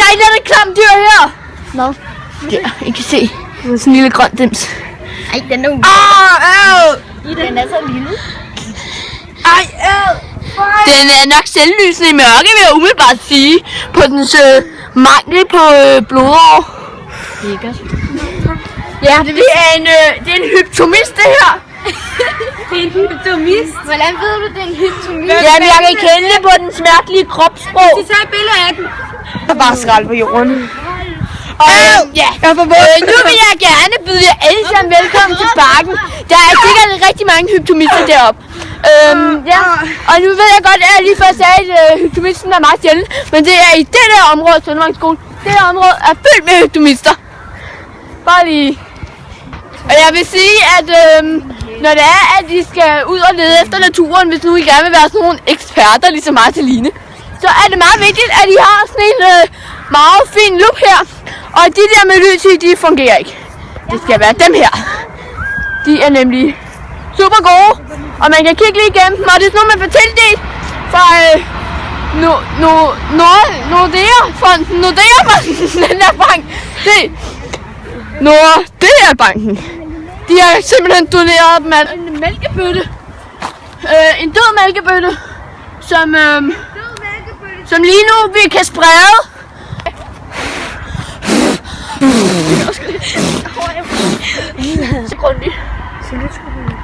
et eller andet klamt dyr her. Nå. Der, I kan se. Det er sådan en lille grøn dims. Ej, den er Den er så lille. Den er nok selvlysende i mørke, vil jeg umiddelbart sige. På dens mangel på blodår. Lækkert. Ja, det er en hyptomist, det her. Det er en hyptomist. Hvordan ved du, det er en hyptomist? Jamen, jeg kan kende det på dens mærkelige kropssprog. Så tager et billede af den. Der bare skrald på jorden. Nu vil jeg gerne byde jer alle sammen velkommen til parken. Der er sikkert rigtig mange hyptomister deroppe. Og nu ved jeg godt, at jeg lige først sagde, at hyptomisten er meget sjældent. Men det er i det der område, Søndervangsskole. Det her område er fyldt med hyptomister. Bare lige. Og jeg vil sige, at når det er, at I skal ud og lede efter naturen, hvis nu I gerne vil være sådan nogle eksperter, ligesom Marceline, så er det meget vigtigt, at I har sådan en meget fin lup her. Og de der med lys i, de fungerer ikke. Det skal være dem her. De er nemlig super gode, og man kan kigge lige igennem dem, og det er sådan noget, man får tildelt fra Nordea-fonden, den der bank. Nordea-banken. De har simpelthen doneret dem en mælkebøtte. En død mælkebøtte, som lige nu vi kan sprede.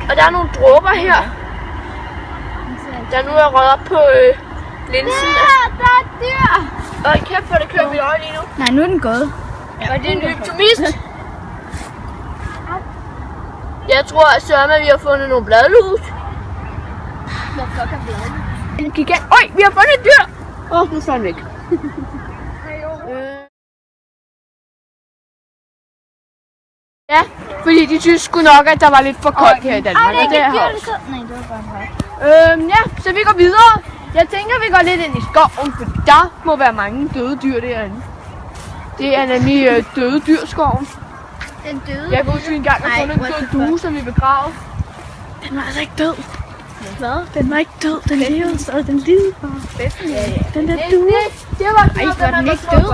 Og der er nogle dråber her, der nu er røget op på linsen. Der er dyr. Og kæft, hvor det kører vi øje lige nu. Nej, nu er den gået. Og det er en hyptomist. Jeg tror, at Sørme, vi har fundet nogle bladlus. Hvor fuck er bladet? Øj, vi har fundet et dyr. Nu står den væk. Ja, fordi de synes sgu nok, at der var lidt for koldt her i Danmark. Det er ikke et dyr, nej, det var bare en ja, så vi går videre. Jeg tænker, vi går lidt ind i skoven, for der må være mange døde dyr derinde. Det er nemlig døde dyrskoven. Den døde? Jeg kan huske en gang, at fundet en død due, som vi begravede. Den var altså ikke død. Hvad? Den var ikke død, den levede stadig, den levede bare. Den der due. Det var sådan, var den ikke død? Det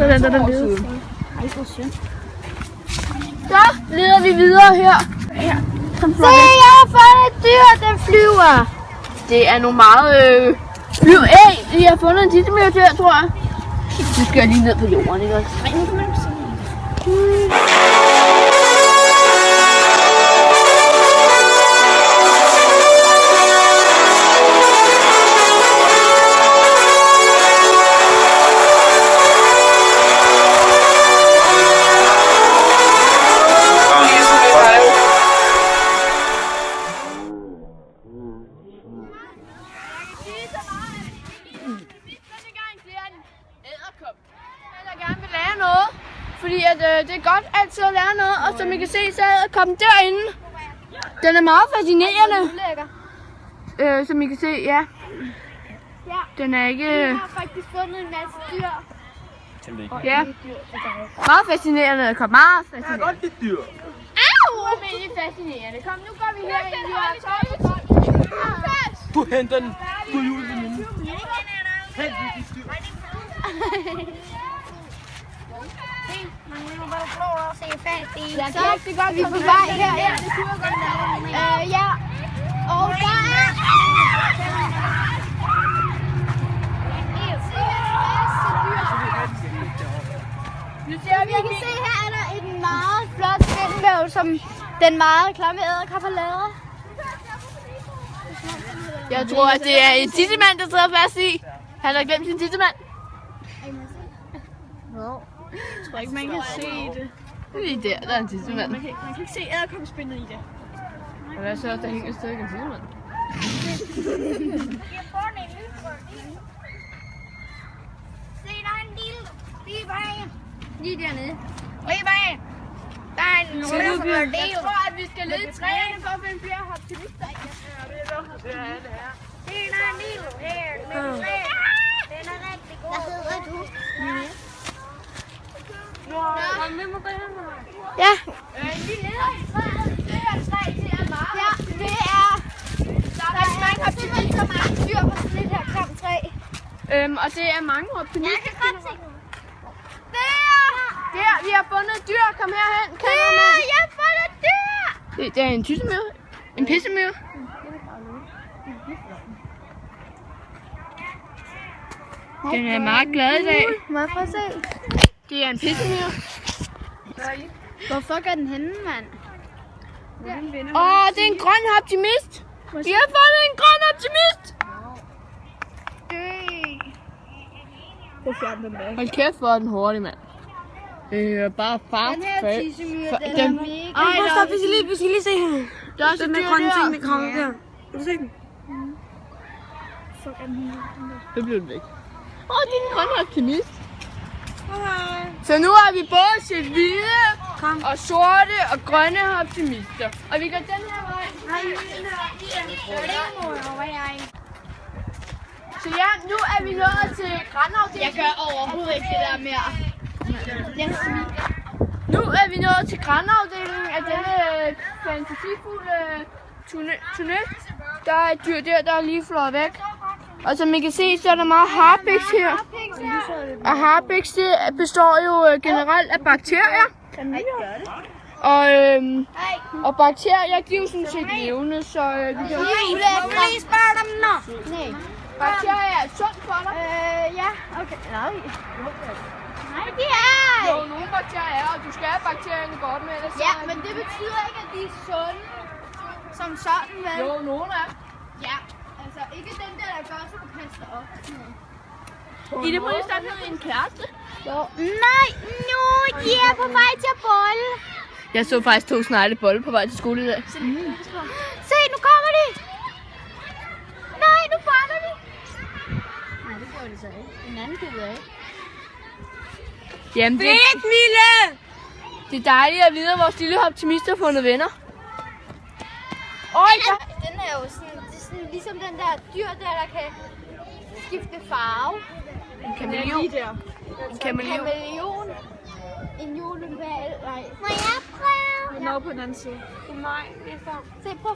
var sådan for den levede. Ej, hvor synd. Så leder vi videre her. Se, jeg har fundet et dyr, den flyver. Det er nogle meget vi har fundet en tissemyre her, tror jeg. Nu skal jeg lige ned på jorden, ikke også? Nej, nu kan man ikke se. Fordi det er godt altid at lære noget, og som I kan se, så er edderkoppen derinde. Den er meget fascinerende. Som I kan se, ja. Den er ikke... Jeg har faktisk fundet en masse dyr. Ja. Meget fascinerende edderkop, meget fascinerende. Jeg kan godt lide dyr. Au! Ualmindeligt fascinerende. Kom, nu går vi herind. Du henter den. Du er juleveninde. Hent dit dyr. Man må bare få lov at se fast i. Ja, det er rigtig godt. Vi er på vej her. Ja. Og der er... Vi kan se, her er der en meget flot spindvæv, som den meget klamme edderkop har lavet. Jeg tror, at det er en tissemand, der sidder fast i. Han har glemt sin tissemand. Jeg tror ikke, man kan se det. Lige der er en tissemand. Man kan ikke se edderkoppespindet i det. Og hvad så, der hænger et stykke en tissemand? Se, der er en lille lige bag. Lige dernede. Lige bag. Der er en røvfordel. Jeg tror, at vi skal lede i træerne for at finde flere optimister. Se, der er en lille her. Den er rigtig god. Hvad hedder du? Ja. Vi leder i træerne. Det er træ til at vare. Ja, det er... Der er mange optimister, mange dyr på sådan et her klamt træ. Og det er mange optimister. Jeg kan godt se noget. Der, vi har fundet et dyr. Kom herhen. Jeg har fundet et dyr! Det er en tyssemyre. En pissemyre. Den er meget glad i dag. Må jeg prøve at se? Det er en pissemyre. Hvor fuck er den henne, mand? Det er en grøn optimist. Vi har fundet en grøn optimist. Hold kæft, hvor er den hurtig, mand. Det er bare fart. Den her tissemyre, den er mega. Ej, stop, vi skal lige se hende. Der er også et Den dyr der grønne ting, der. der kommer der. Kan du se den? Det blev den væk. Det er en grøn optimist. Hej. Så nu har vi både set hvide og sorte og grønne optimister. Og vi går den her vej. Så ja, nu er vi nået til grænafdelingen. Jeg gør overhovedet ikke det der mere. Nu er vi nået til grænafdelingen af denne fantasifulde turné. Der er et dyr der er lige flået væk. Og som I kan se, så er der meget harpiks her. Og harpiks, det består jo generelt af bakterier. Og bakterier, de er jo sådan set levende, så vi kan jo bakterier er sundt for dig. Ja, okay. Nej, de er Jo, nogle bakterier er, og du skal have bakterierne godt med det. Ja, men det betyder ikke, at de er sunde som sådan, vel? Jo, nogle er. Ja, altså ikke den der gør, så du passe dig op. I det måde, der er en kæreste. Nej, nu de er på vej til at bolle. Jeg så faktisk 2 sneglebolle på vej til skole i dag. Se, nu kommer de. Nej, nu boller de. Nej, det gjorde de så ikke. Den anden gider jeg ikke. Jamen, det er dejligt at vide, at vores lille optimist har fundet venner. Den er jo sådan, det er sådan ligesom den der dyr der kan skifte farve. En kameleon. En kameleon. Kameleon. En juleval. Nej. Må jeg prøve? Den er på den anden side. Nej, det er så. Se, prøv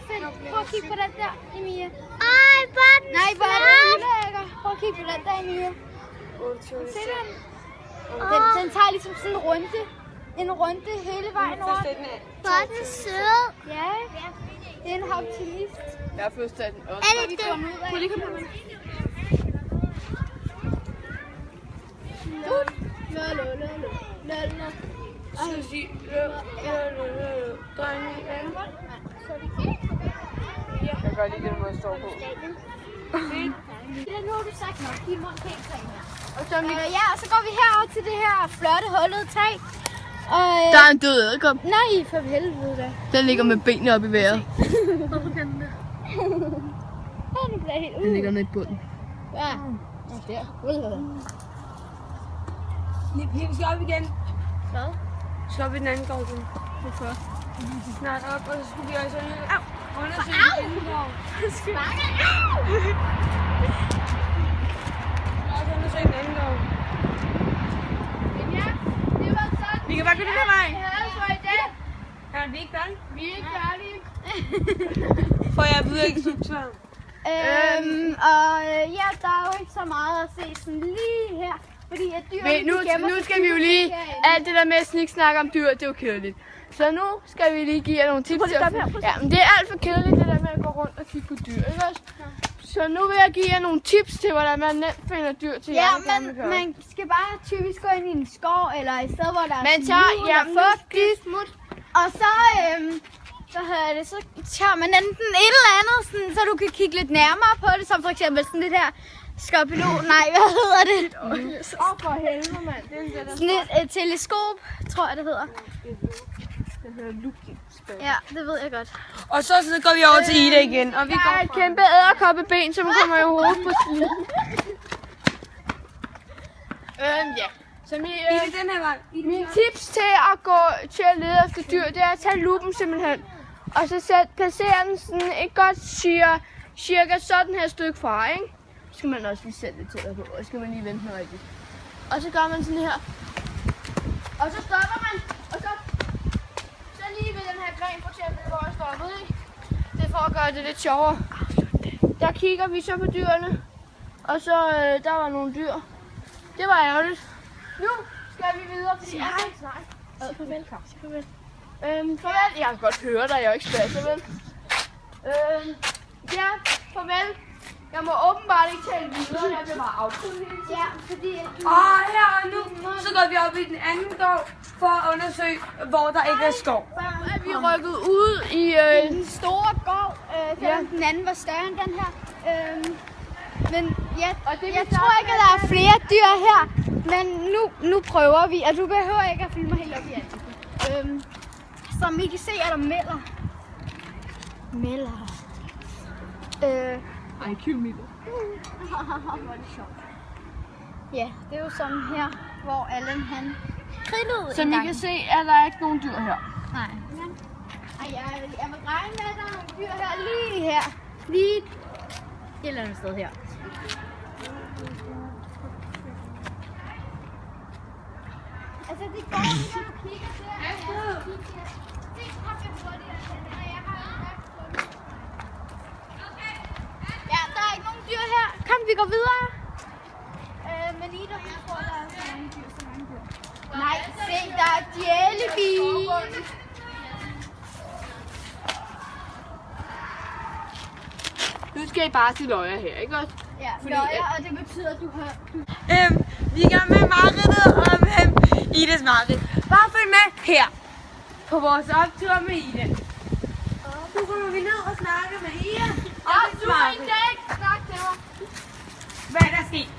at kigge på den der, Emilie. Ej, hvor den nej, hvor er den ulækker. Prøv at kigge på den der, Emilie. Se den. Den tager ligesom sådan en runde hele vejen over. Hvor er den sød. Ja, det er en optimist. Jeg har først taget den også. Er det det? Prøv lige at komme med. Jeg kan godt lide den måde, jeg står på. Det er nu, har du sagt nok. Din mund kan ikke tage mere. Og så Ja, og så går vi herover til det her flotte hullede tag. Og, der er en død edderkop. nej, for helvede da. Den ligger med benene op i vejret. Hvorfor kan den der? Nu bliver jeg helt Den ligger nede i bunden. Ja, der. Vi skal op igen. Hvad? Vi skal op i den anden gård igen. Hvorfor? Snart op, og så skulle vi også undersøge den anden gård. Og undersøge den anden gård. Ja, det var sådan. Vi kan bare gå den her vej. For i dag. Ja, vi er ikke færdige. Vi er ikke færdige. For jeg ved ikke subsvar. Ja, der er jo ikke så meget at se sådan lige her. Fordi at dyr, Men nu skal vi jo lige, alt det der med at sniksnakke om dyr, det er jo kedeligt. Så nu skal vi lige give jer nogle tips. Ja, men det er alt for kedeligt, det der med at gå rundt og kigge på dyr, ikke også? Så nu vil jeg give jer nogle tips til, hvordan man nemt finder dyr til jer. Ja, men man skal bare typisk gå ind i en skov, eller et sted, hvor der er Man tager, ja, fugtigt. Og så, så tager man enten et eller andet, sådan, så du kan kigge lidt nærmere på det, som for eksempel sådan det her skorpion. Nej, hvad hedder det? For helvede, mand. Det er det, der Sådan et teleskop, tror jeg det hedder. det hedder luksusspil. Ja, det ved jeg godt. Og så går vi over til Ida igen. Og vi Der går er et kæmpe æderkoppeben, som kommer i hovedet på siden. Ja. Så Ida den her vej. mine tips til at lede efter dyr, det er at tage lupen simpelthen. Og så placere den sådan et godt cirka sådan her stykke fra, ikke? Så skal man også lige sætte lidt tættere på, og så skal man lige vente noget rigtigt. Og så gør man sådan her. Og så stopper man, og så lige ved den her gren for eksempel, hvor jeg stoppede, ikke? Det er for at gøre det lidt sjovere. Der kigger vi så på dyrene, Og så der var nogle dyr. Det var ærgerligt. Nu skal vi videre, fordi jeg kan ikke snakke. Farvel. Farvel. Farvel. Jeg kan godt høre dig, jeg er ikke spasser, vel? Ja, farvel. Jeg må åbenbart ikke tale videre, jeg bliver bare afbrudt. Ja, fordi... Her og nu, så går vi op i den anden skov for at undersøge, hvor der ikke er skov. Nu er vi rykket ud i... Den store gård, selvom den anden var større end den her. Men ja, jeg tror ikke, at der er flere dyr her. Men nu prøver vi, og du behøver ikke at filme helt op i ansigtet. Som I kan se, er der melder. Melder. Ej, kylmilder. Hvor er det sjovt. Ja, det er jo sådan her, hvor Allan han krillede Som en I gang. kan se, er der ikke nogen dyr her. Nej. Ej, jeg vil regne med, at der er nogle dyr her lige her. Lige et eller andet sted her. Altså, det går lige, når du kigger der. Det har vi hurtigt, og jeg har ja, der er ikke nogen dyr her. Kom, vi går videre. Men Ida, jeg tror, der er så mange dyr, Nej, se, der er jellybean. Nu skal I bare se løjer her, ikke også? Ja, løjer, og det betyder, at du har... Vi er i gang med mareridtet og med Idas mareridt. Bare følg med her på vores optur med Ida. Nu kommer vi ned og snakker med Ida. Og du har ikke snak til mig. Hvad er der sket?